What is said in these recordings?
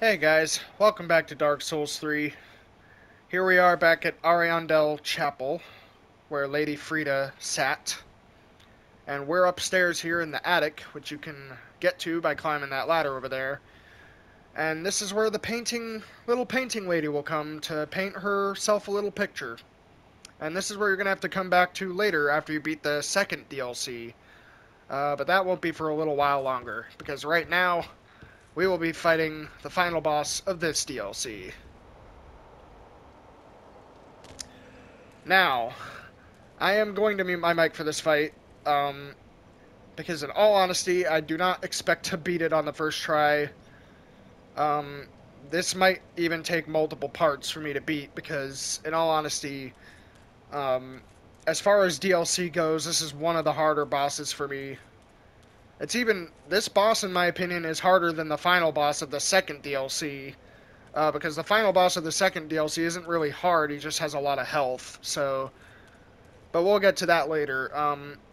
Hey guys, welcome back to Dark Souls 3. Here we are back at Ariandel Chapel, where Lady FRIEDE sat. And we're upstairs here in the attic, which you can get to by climbing that ladder over there. And this is where the little painting lady will come to paint herself a little picture. And this is where you're going to have to come back to later after you beat the second DLC. But that won't be for a little while longer, because right now we will be fighting the final boss of this DLC. Now, I am going to mute my mic for this fight, because in all honesty, I do not expect to beat it on the first try. This might even take multiple parts for me to beat, because in all honesty, as far as DLC goes, this is one of the harder bosses for me. This boss, in my opinion, is harder than the final boss of the second DLC. Because the final boss of the second DLC isn't really hard, he just has a lot of health, so... But we'll get to that later.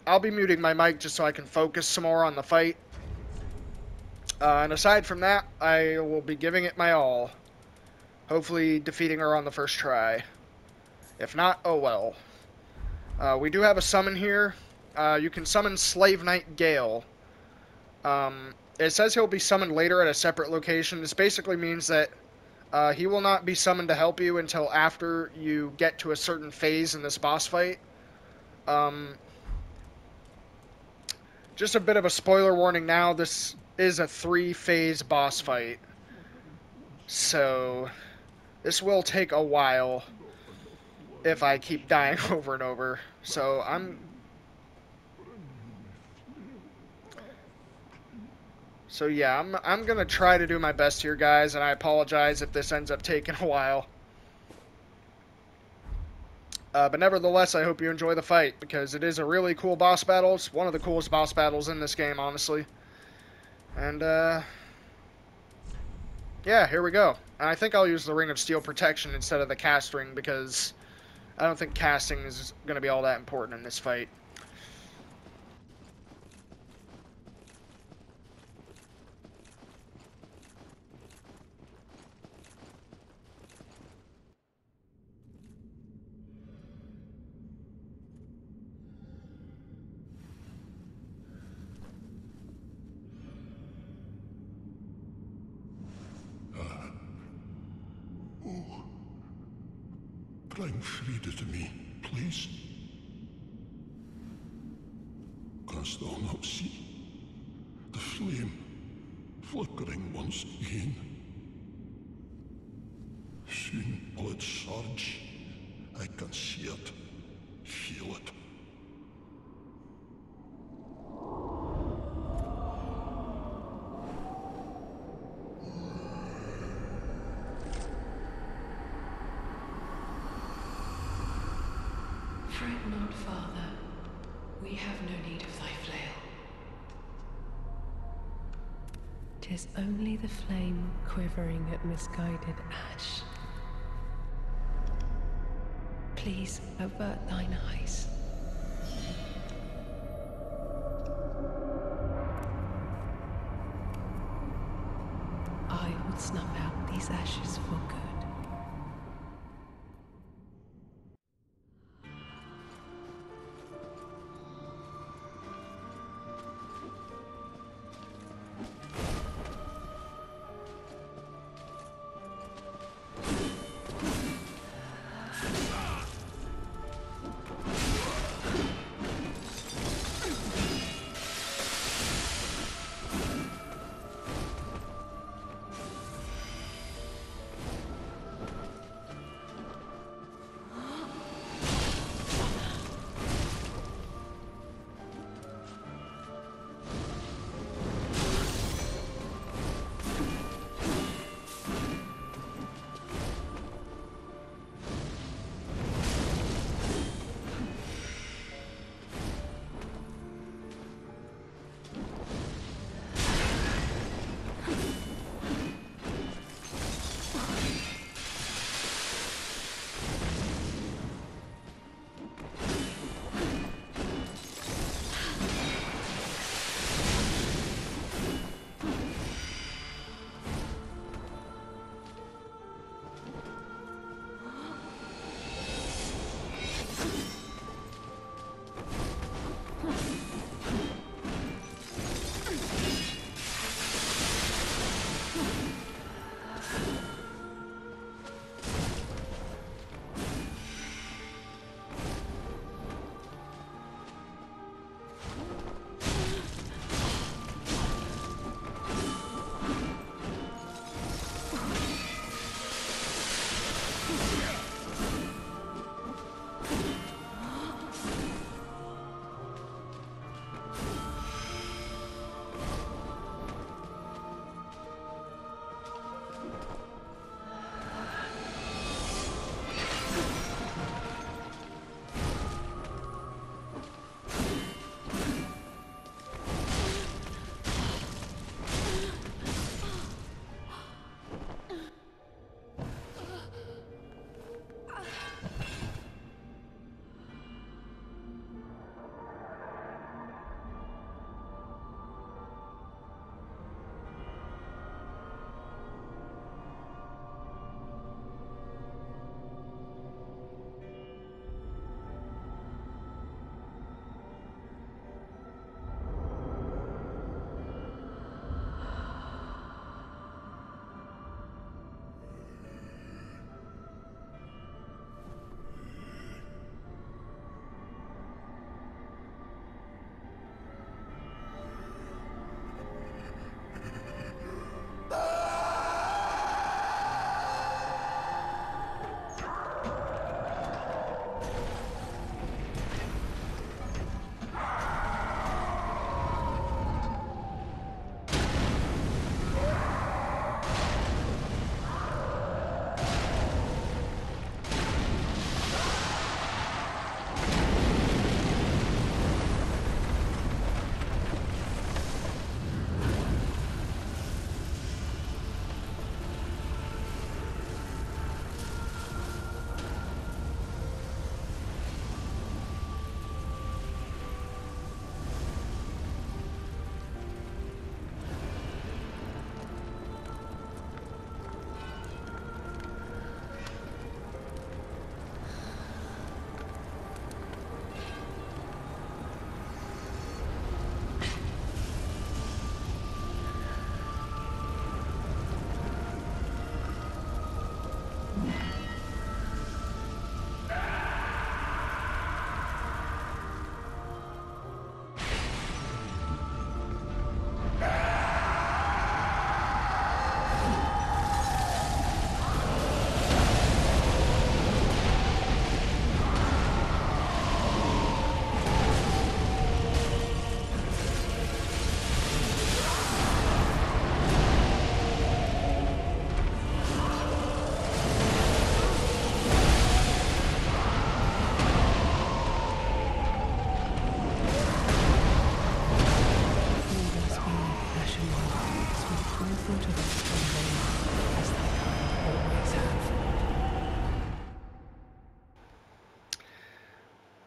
I'll be muting my mic just so I can focus some more on the fight. And aside from that, I will be giving it my all. Hopefully defeating her on the first try. If not, oh well. We do have a summon here. You can summon Slave Knight Gale. It says he'll be summoned later at a separate location. This basically means that he will not be summoned to help you until after you get to a certain phase in this boss fight. Just a bit of a spoiler warning now, this is a 3-phase boss fight. So, this will take a while if I keep dying over and over. So, I'm gonna try to do my best here, guys, and I apologize if this ends up taking a while. But nevertheless, I hope you enjoy the fight, because it is a really cool boss battle. It's one of the coolest boss battles in this game, honestly. And, yeah, here we go. And I think I'll use the Ring of Steel Protection instead of the cast ring, because I don't think casting is going to be all that important in this fight. Bring FRIEDE to me, please. Canst thou not see the flame flickering once again? Soon will it surge. I can see it, feel it. Fret not, Father. We have no need of thy flail. 'Tis only the flame quivering at misguided ash. Please avert thine eyes. I will snuff out these ashes for good.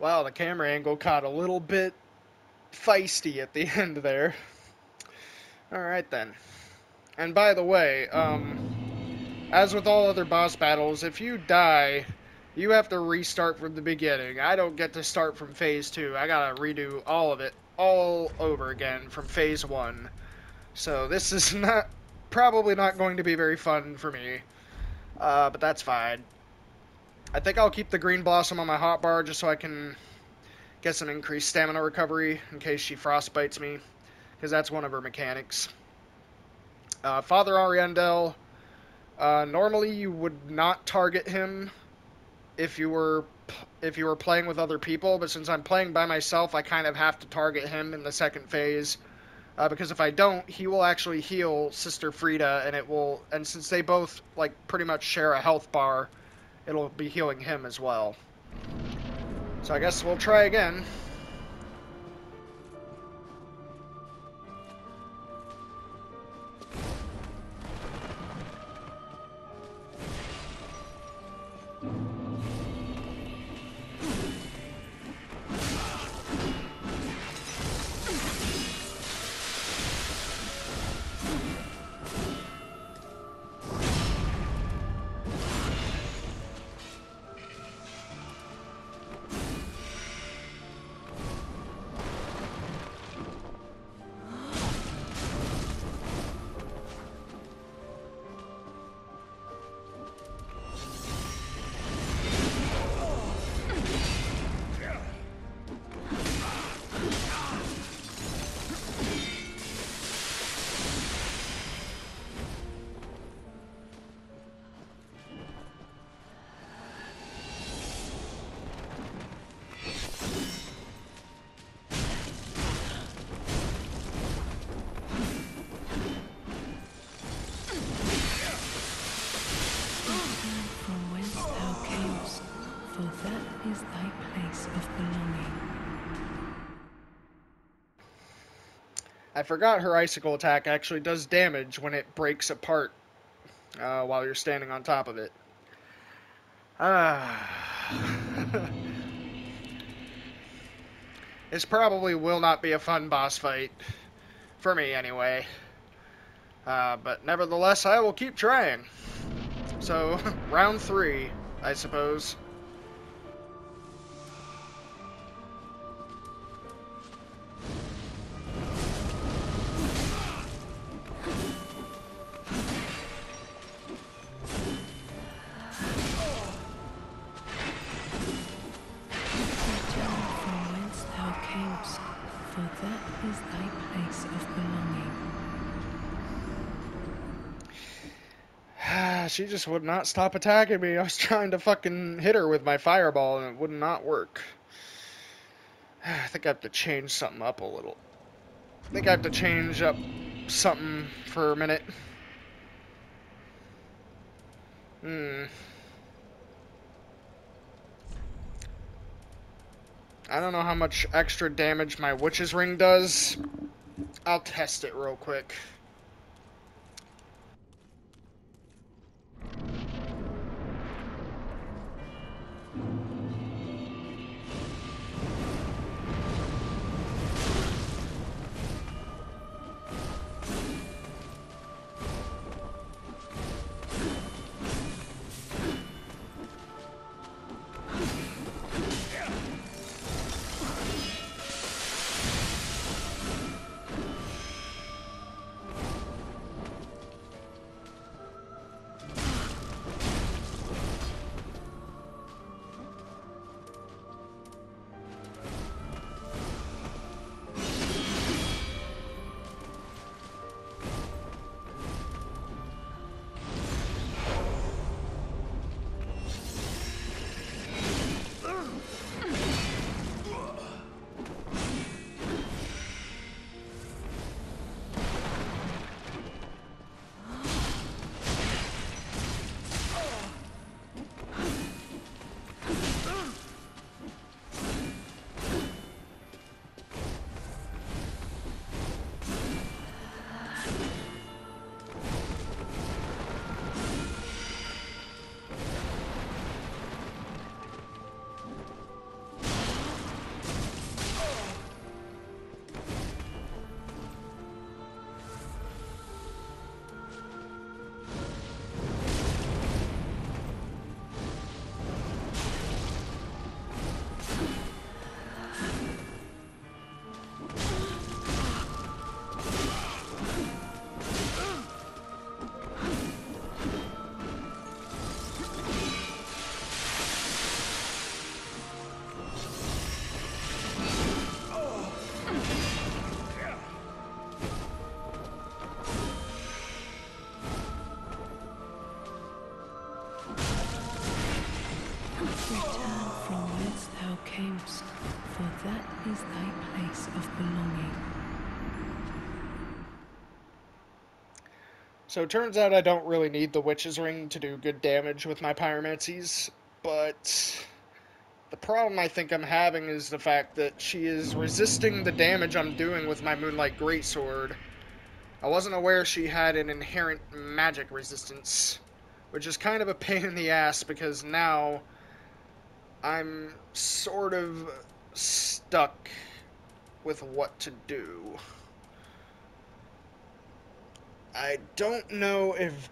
Wow, the camera angle caught a little bit feisty at the end there. Alright then. And by the way, as with all other boss battles, if you die, you have to restart from the beginning. I don't get to start from phase 2. I gotta redo all of it all over again from phase 1. So this is probably not going to be very fun for me. But that's fine. I think I'll keep the green blossom on my hotbar just so I can get some increased stamina recovery in case she frostbites me, because that's one of her mechanics. Father Ariandel, normally you would not target him if you were playing with other people, but since I'm playing by myself, I kind of have to target him in the second phase, because if I don't, he will actually heal Sister FRIEDE, and since they both like pretty much share a health bar, it'll be healing him as well. So I guess we'll try again. I forgot her icicle attack actually does damage when it breaks apart while you're standing on top of it. This probably will not be a fun boss fight. For me, anyway. But nevertheless, I will keep trying. So, round 3, I suppose. She just would not stop attacking me. I was trying to fucking hit her with my fireball and it would not work. I think I have to change something up a little. I think I have to change up something for a minute. I don't know how much extra damage my witch's ring does. I'll test it real quick. Return from whence thou camest, for that is thy place of belonging. So it turns out I don't really need the Witch's Ring to do good damage with my pyromancies, but the problem I think I'm having is the fact that she is resisting the damage I'm doing with my Moonlight Greatsword. I wasn't aware she had an inherent magic resistance, which is kind of a pain in the ass because now I'm sort of stuck with what to do. I don't know if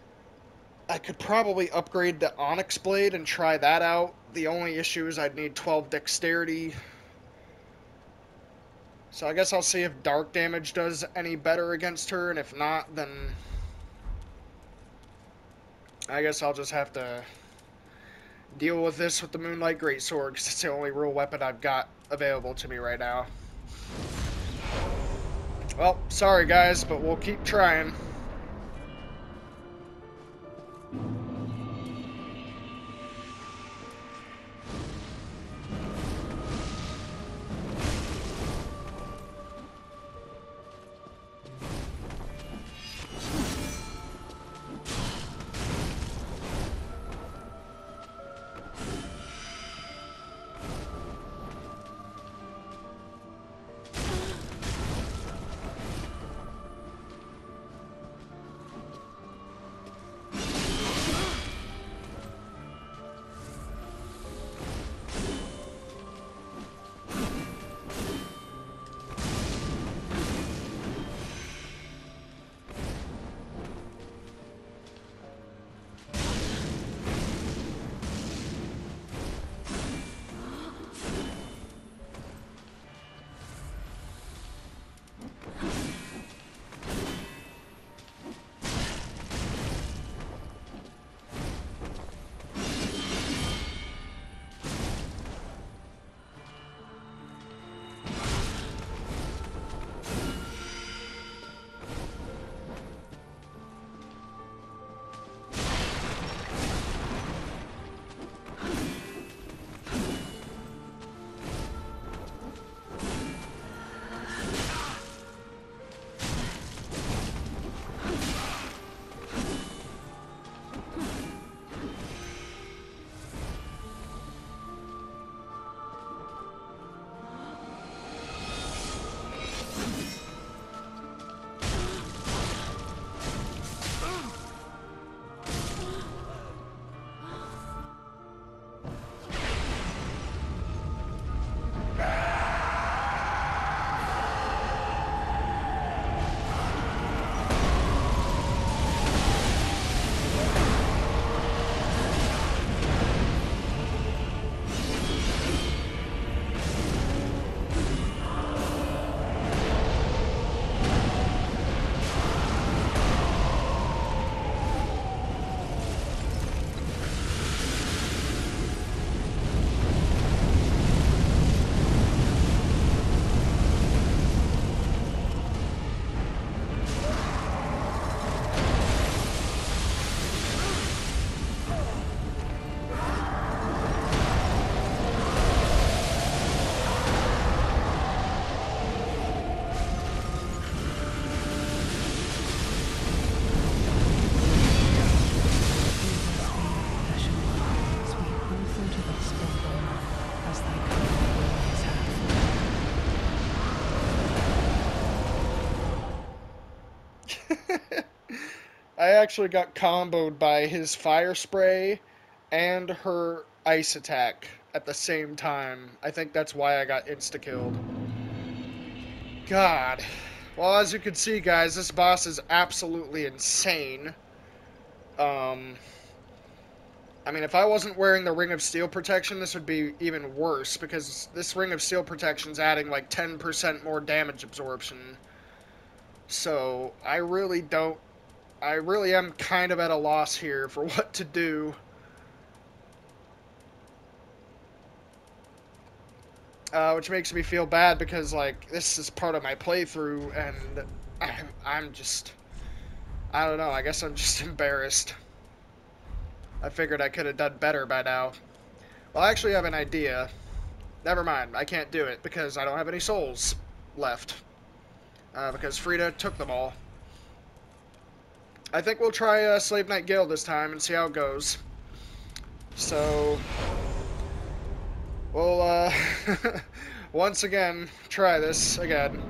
I could probably upgrade the Onyx Blade and try that out. The only issue is I'd need 12 dexterity. So I guess I'll see if dark damage does any better against her, and if not, then I guess I'll just have to deal with this with the Moonlight Greatsword, because it's the only real weapon I've got available to me right now. Well, sorry guys, but we'll keep trying. I actually got comboed by his fire spray and her ice attack at the same time. I think that's why I got insta-killed. God. Well, as you can see, guys, this boss is absolutely insane. Um, I mean, if I wasn't wearing the Ring of Steel protection, this would be even worse, because this Ring of Steel protection's adding like 10% more damage absorption. So, I really am kind of at a loss here for what to do. Which makes me feel bad because, like, this is part of my playthrough, and I'm just, I don't know, I guess I'm just embarrassed. I figured I could have done better by now. Well, I actually have an idea. Never mind, I can't do it because I don't have any souls left. Because FRIEDE took them all. I think we'll try Slave Knight Guild this time and see how it goes. So, we'll, once again, try this again.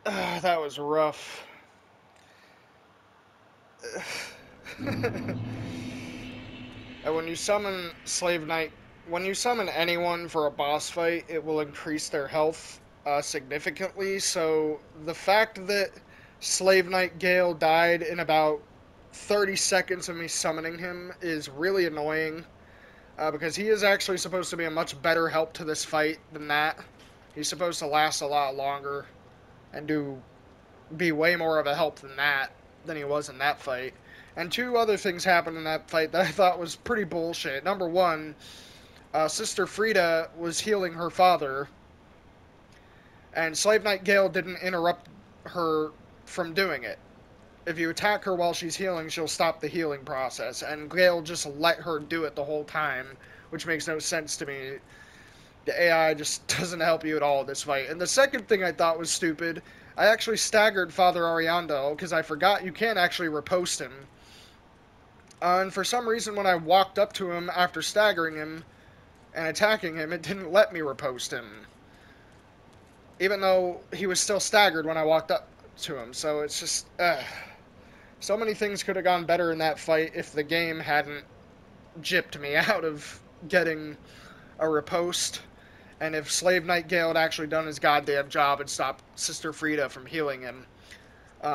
That was rough. And when you summon anyone for a boss fight, it will increase their health significantly. So the fact that Slave Knight Gale died in about 30 seconds of me summoning him is really annoying. Because he is actually supposed to be a much better help to this fight than that. He's supposed to last a lot longer and be way more of a help than he was in that fight. And two other things happened in that fight that I thought was pretty bullshit. Number one, Sister FRIEDE was healing her father, and Slave Knight Gale didn't interrupt her from doing it. If you attack her while she's healing, she'll stop the healing process, and Gale just let her do it the whole time, which makes no sense to me. The AI just doesn't help you at all in this fight. And the second thing I thought was stupid, I actually staggered Father Ariandel because I forgot you can't actually riposte him. And for some reason, when I walked up to him after staggering him and attacking him, it didn't let me riposte him. Even though he was still staggered when I walked up to him. So it's just, so many things could have gone better in that fight if the game hadn't gypped me out of getting a riposte. And if Slave Knight Gale had actually done his goddamn job and stopped Sister FRIEDE from healing him.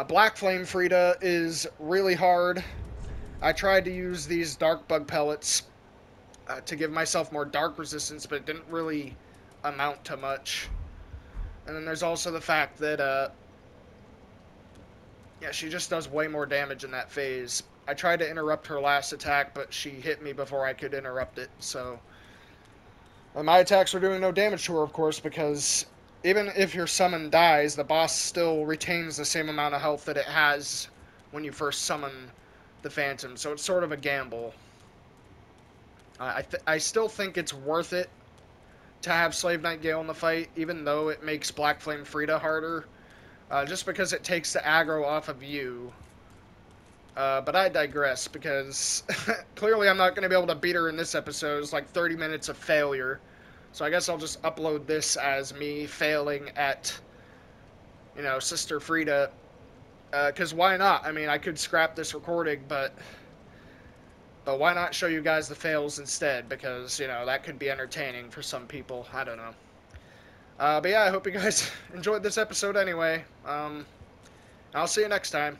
Black Flame FRIEDE is really hard. I tried to use these dark bug pellets to give myself more dark resistance, but it didn't really amount to much. And then there's also the fact that, yeah, she just does way more damage in that phase. I tried to interrupt her last attack, but she hit me before I could interrupt it, so... Well, my attacks were doing no damage to her, of course, because even if your summon dies, the boss still retains the same amount of health that it has when you first summon the Phantom, so it's sort of a gamble. I still think it's worth it to have Slave Knight Gale in the fight, even though it makes Black Flame FRIEDE harder, just because it takes the aggro off of you. But I digress, because clearly I'm not going to be able to beat her in this episode. It's like 30 minutes of failure. So I guess I'll just upload this as me failing at, you know, Sister FRIEDE. Because why not? I mean, I could scrap this recording, but why not show you guys the fails instead? Because, you know, that could be entertaining for some people. I don't know. But yeah, I hope you guys enjoyed this episode anyway. I'll see you next time.